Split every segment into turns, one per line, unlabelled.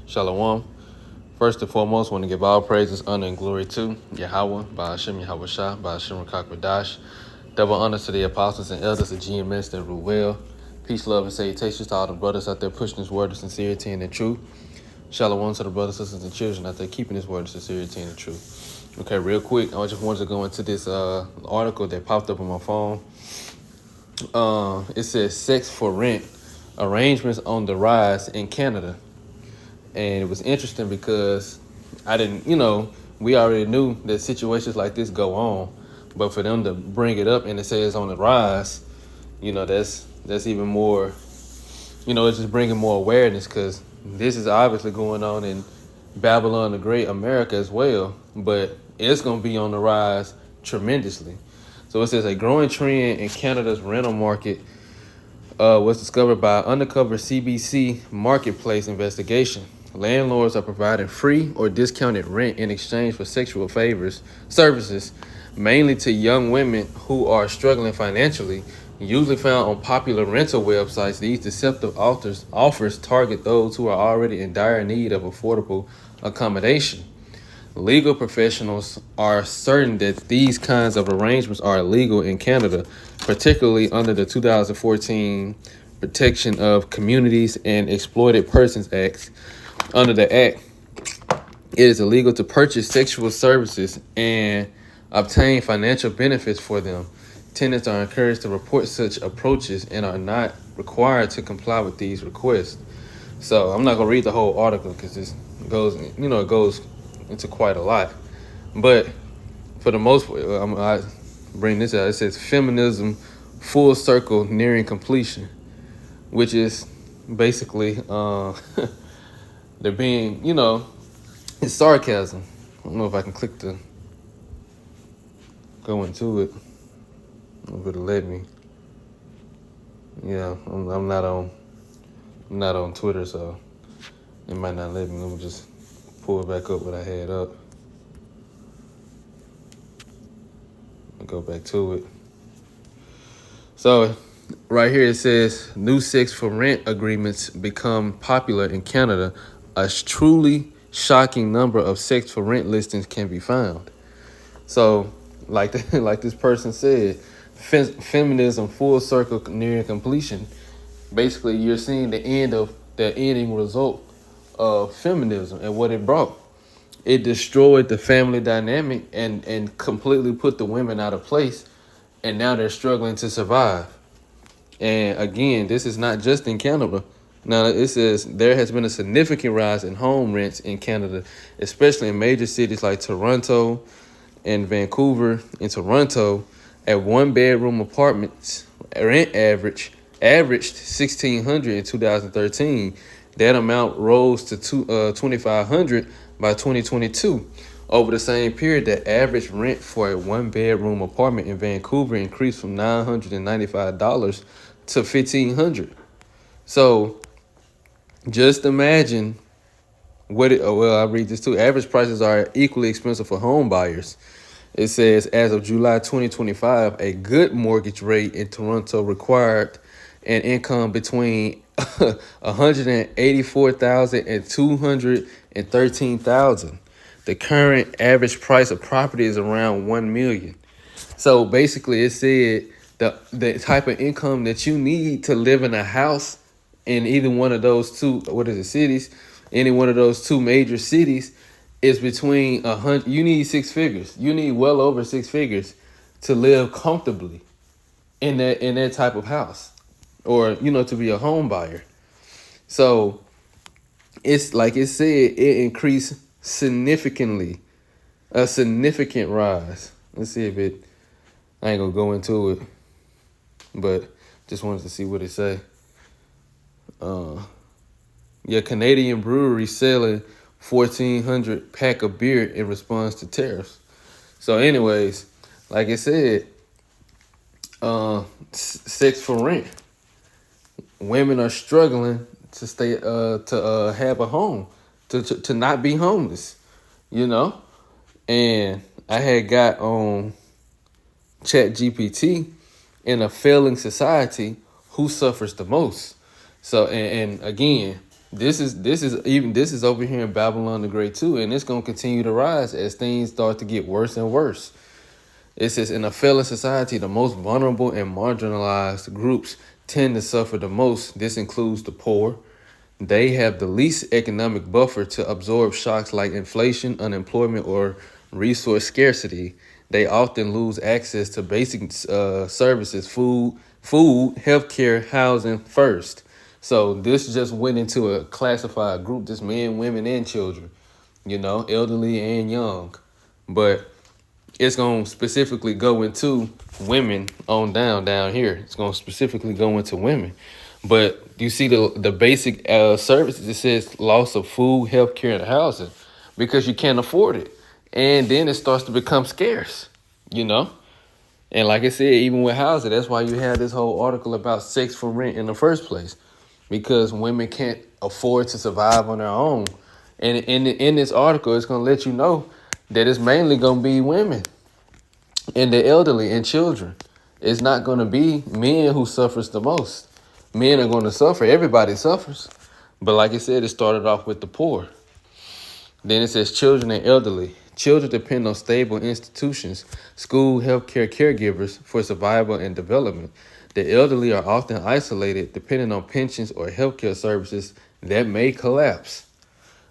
Shalom. First and foremost, want to give all praises, honor, and glory to Yahweh, Ba'ashem Yahweh Shah, Ba'ashem Rakakwadash. Double honors to the apostles and elders of GMS that rule well. Peace, love, and salutations to all the brothers out there pushing this word of sincerity and the truth. Shalom to the brothers, sisters, and children out there keeping this word of sincerity and the truth. Okay, real quick, I just wanted to go into this article that popped up on my phone. It says sex for rent arrangements on the rise in Canada. And it was interesting because I didn't, we already knew that situations like this go on, but for them to bring it up and it says on the rise, that's even more, it's just bringing more awareness because this is obviously going on in Babylon the Great, America as well, but it's going to be on the rise tremendously. So it says a growing trend in Canada's rental market was discovered by undercover CBC marketplace investigation. Landlords are providing free or discounted rent in exchange for sexual services, mainly to young women who are struggling financially. Usually found on popular rental websites, these deceptive offers target those who are already in dire need of affordable accommodation. Legal professionals are certain that these kinds of arrangements are illegal in Canada, particularly under the 2014 Protection of Communities and Exploited Persons Act. Under the act, it is illegal to purchase sexual services and obtain financial benefits for them. Tenants are encouraged to report such approaches and are not required to comply with these requests. So I'm not gonna read the whole article because it goes into quite a lot. But for the most part, I bring this out. It says feminism full circle nearing completion, which is basically they're being, it's sarcasm. I don't know if I can click to go into it. I don't know if it'll let me. Yeah, I'm not on Twitter, so it might not let me. Let me just pull back up what I had up. I'll go back to it. So right here it says new sex for rent agreements become popular in Canada. A truly shocking number of sex for rent listings can be found. So like this person said, feminism full circle nearing completion. Basically, you're seeing the ending result of feminism and what it brought. It destroyed the family dynamic and completely put the women out of place, and now they're struggling to survive. And again, this is not just in Canada. Now, it says there has been a significant rise in home rents in Canada, especially in major cities like Toronto and Vancouver. In Toronto, at one-bedroom apartments, rent averaged $1,600 in 2013. That amount rose to $2,500 by 2022. Over the same period, the average rent for a one-bedroom apartment in Vancouver increased from $995 to $1,500. So just imagine I'll read this too. Average prices are equally expensive for home buyers. It says, as of July 2025, a good mortgage rate in Toronto required an income between $184,000 and $213,000. The current average price of property is around $1 million. So basically, it said the type of income that you need to live in a house in either one of those two, cities, any one of those two major cities, is between you need six figures. You need well over six figures to live comfortably in that type of house, or to be a home buyer. So it's like it said, it increased significantly, a significant rise. Let's see if it. I ain't gonna go into it, but just wanted to see what it say. Canadian brewery selling 1,400 pack of beer in response to tariffs. So anyways, like I said, sex for rent. Women are struggling to stay, to have a home, to not be homeless, And I had got on ChatGPT, in a failing society, who suffers the most? So, and again, This is over here in Babylon the Great too, and it's gonna continue to rise as things start to get worse and worse. It says in a failing society, the most vulnerable and marginalized groups tend to suffer the most. This includes the poor. They have the least economic buffer to absorb shocks like inflation, unemployment, or resource scarcity. They often lose access to basic services, healthcare, housing first. So this just went into a classified group, just men, women, and children, elderly and young. But it's going to specifically go into women on down here. It's going to specifically go into women. But you see the basic services, it says loss of food, healthcare, and housing because you can't afford it. And then it starts to become scarce, you know? And like I said, even with housing, that's why you have this whole article about sex for rent in the first place, because women can't afford to survive on their own. And in this article, it's going to let you know that it's mainly going to be women and the elderly and children. It's not going to be men who suffers the most. Men are going to suffer. Everybody suffers. But like I said, it started off with the poor. Then it says children and elderly. Children depend on stable institutions, school, healthcare, caregivers for survival and development. The elderly are often isolated, depending on pensions or healthcare services that may collapse.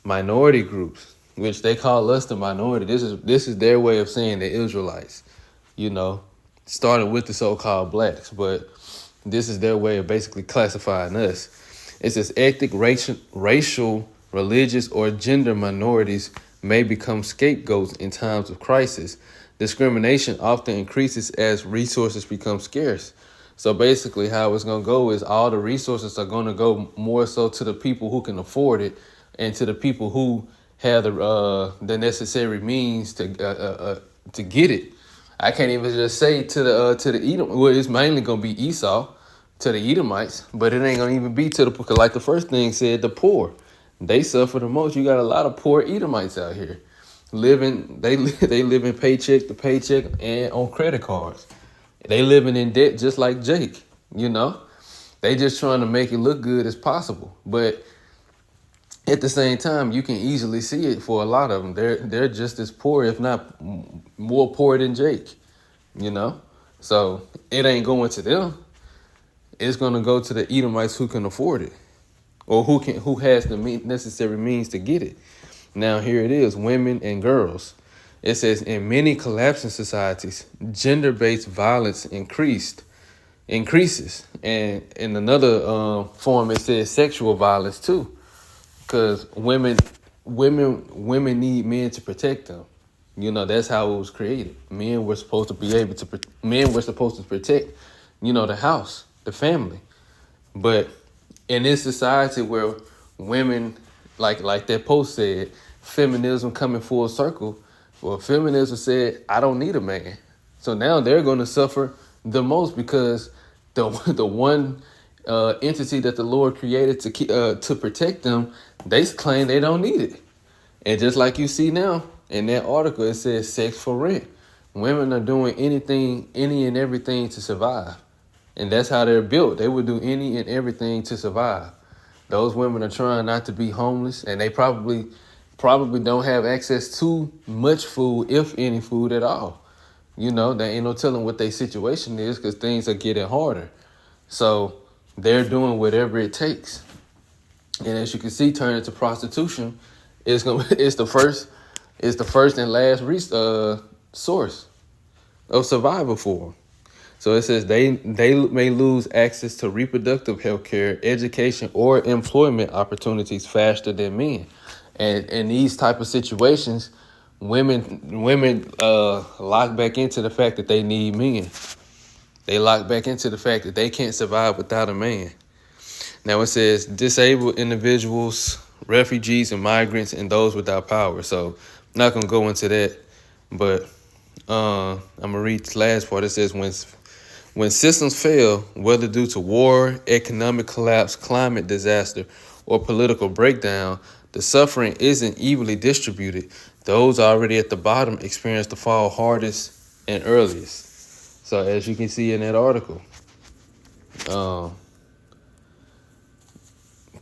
Minority groups, which they call us the minority. This is their way of saying the Israelites, starting with the so-called blacks, but this is their way of basically classifying us. It says ethnic, racial, religious, or gender minorities may become scapegoats in times of crisis. Discrimination often increases as resources become scarce. So basically how it's going to go is all the resources are going to go more so to the people who can afford it and to the people who have the necessary means to get it. I can't even just say to the Edom. Well, it's mainly gonna be Esau to the Edomites, but it ain't gonna even be to the, like the first thing said, the poor. They suffer the most. You got a lot of poor Edomites out here living. They living paycheck to paycheck and on credit cards. They living in debt just like Jake. They just trying to make it look good as possible, but at the same time, you can easily see it for a lot of them. They're just as poor, if not more poor than Jake, So it ain't going to them. It's going to go to the Edomites who can afford it, or who has the necessary means to get it. Now here it is, women and girls. It says in many collapsing societies, gender-based violence increases, and in another form, it says sexual violence too. Because women need men to protect them. That's how it was created. Men were supposed to protect, the house, the family. But in this society where women, like that post said, feminism coming full circle, well, feminism said, I don't need a man. So now they're going to suffer the most because the one entity that the Lord created to protect them, they claim they don't need it. And just like you see now in that article, it says sex for rent. Women are doing any and everything to survive. And that's how they're built. They would do any and everything to survive. Those women are trying not to be homeless, and they probably don't have access to much food, if any food at all. There ain't no telling what their situation is because things are getting harder. So they're doing whatever it takes. And as you can see, turning to prostitution it's the first and last source of survival for them. So it says they may lose access to reproductive health care, education, or employment opportunities faster than men. And in these type of situations, women lock back into the fact that they need men. They lock back into the fact that they can't survive without a man. Now it says disabled individuals, refugees and migrants, and those without power. So I'm not going to go into that, but I'm going to read this last part. It says when systems fail, whether due to war, economic collapse, climate disaster, or political breakdown, the suffering isn't evenly distributed. Those already at the bottom experience the fall hardest and earliest. So as you can see in that article,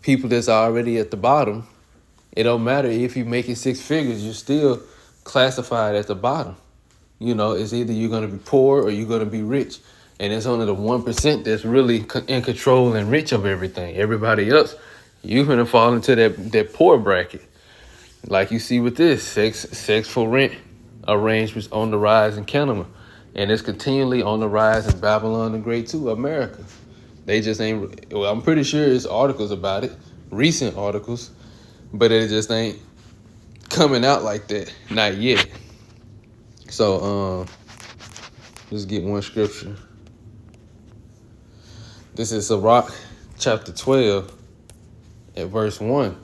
people that's already at the bottom, it don't matter if you making six figures, you're still classified at the bottom. You know, it's either you're going to be poor or you're going to be rich. And it's only the 1% that's really in control and rich of everything. Everybody else, you're going to fall into that poor bracket. Like you see with this, sex for rent arrangements on the rise in Canada. And it's continually on the rise in Babylon the Great too, America. They just ain't, well, I'm pretty sure there's articles about it, recent articles, but it just ain't coming out like that, not yet. So, let's get one scripture. This is Sirach chapter 12 at verse 1.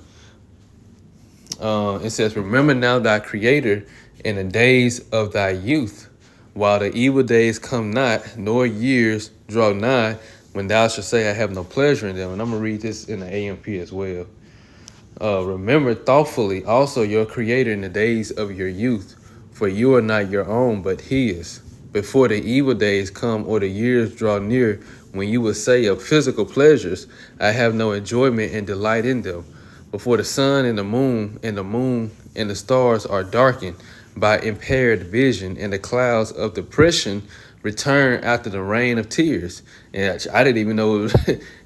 It says, remember now thy creator in the days of thy youth, while the evil days come not, nor years draw nigh, when thou shalt say, I have no pleasure in them. And I'm going to read this in the AMP as well. Remember thoughtfully also your creator in the days of your youth, for you are not your own, but his. Before the evil days come or the years draw near, when you will say of physical pleasures, I have no enjoyment and delight in them. Before the sun and the moon and the stars are darkened by impaired vision, and the clouds of depression return after the rain of tears. And I didn't even know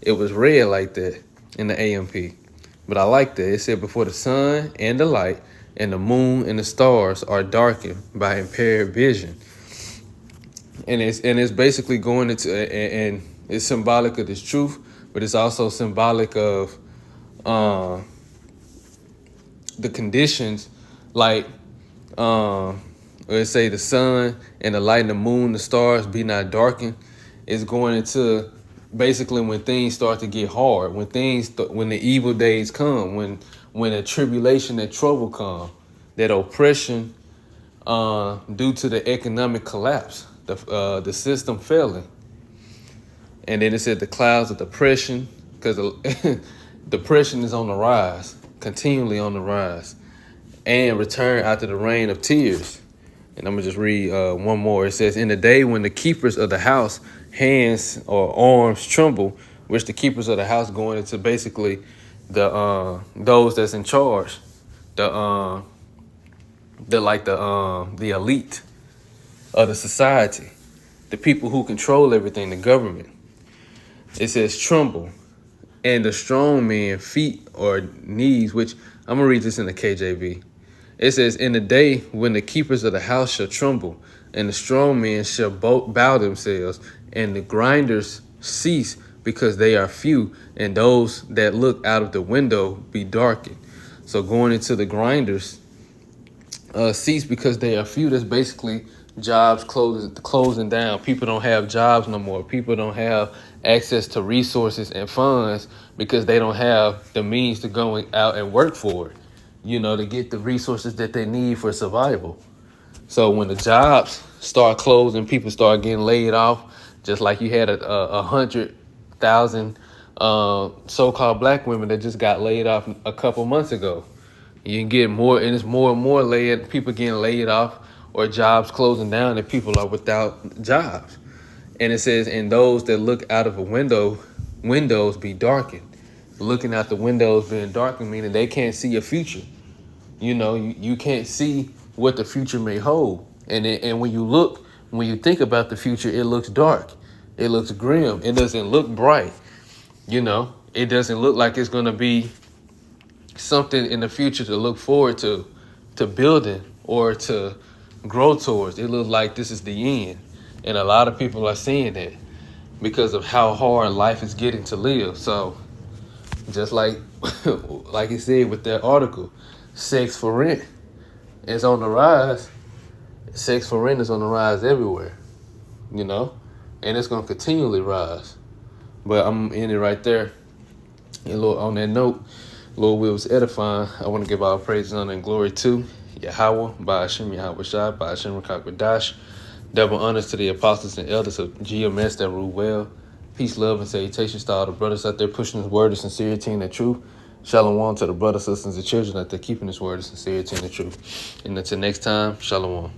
it was read like that in the AMP. But I like that. It said before the sun and the light and the moon and the stars are darkened by impaired vision. And it's basically going into, and it's symbolic of this truth, but it's also symbolic of the conditions, like let's say the sun and the light and the moon, the stars be not darkened. It's going into basically when things start to get hard, when the evil days come, when a tribulation and trouble come, that oppression due to the economic collapse, the system failing. And then it said the clouds of depression, because depression is on the rise, continually on the rise, and return after the rain of tears. And I'm gonna just read one more. It says, in the day when the keepers of the house hands or arms tremble, which the keepers of the house going into basically the those that's in charge, the elite of the society, the people who control everything, the government. It says tremble, and the strong man feet or knees, which I'm gonna read this in the KJV. It says, in the day when the keepers of the house shall tremble, and the strong men shall bow themselves, and the grinders cease because they are few, and those that look out of the window be darkened. So going into the grinders cease because they are few. That's basically jobs closing down. People don't have jobs no more. People don't have access to resources and funds because they don't have the means to go out and work for it, to get the resources that they need for survival. So when the jobs start closing, people start getting laid off, just like you had 100,000 so-called black women that just got laid off a couple months ago. You can get more, and it's more and more people getting laid off or jobs closing down, and people are without jobs. And it says, and those that look out of a windows be darkened. Looking out the windows being darkened, meaning they can't see a future. You can't see what the future may hold. And when you think about the future, it looks dark. It looks grim. It doesn't look bright. It doesn't look like it's going to be something in the future to look forward to building or to grow towards. It looks like this is the end. And a lot of people are seeing that because of how hard life is getting to live. So just like it said with that article, sex for rent is on the rise. Sex for rent is on the rise everywhere, and it's going to continually rise. But I'm in it right there. And Lord, on that note, Lord, we was edifying. I want to give all praise, honor, and glory to Yahweh, by Hashem Yahweh Shai, by Hashem Rakakwadash. Double honors to the apostles and elders of GMS that rule well. Peace, love, and salutations to all the brothers out there pushing this word of sincerity and the truth. Shalom to the brothers, sisters, and children out there keeping this word of sincerity and the truth. And until next time, shalom.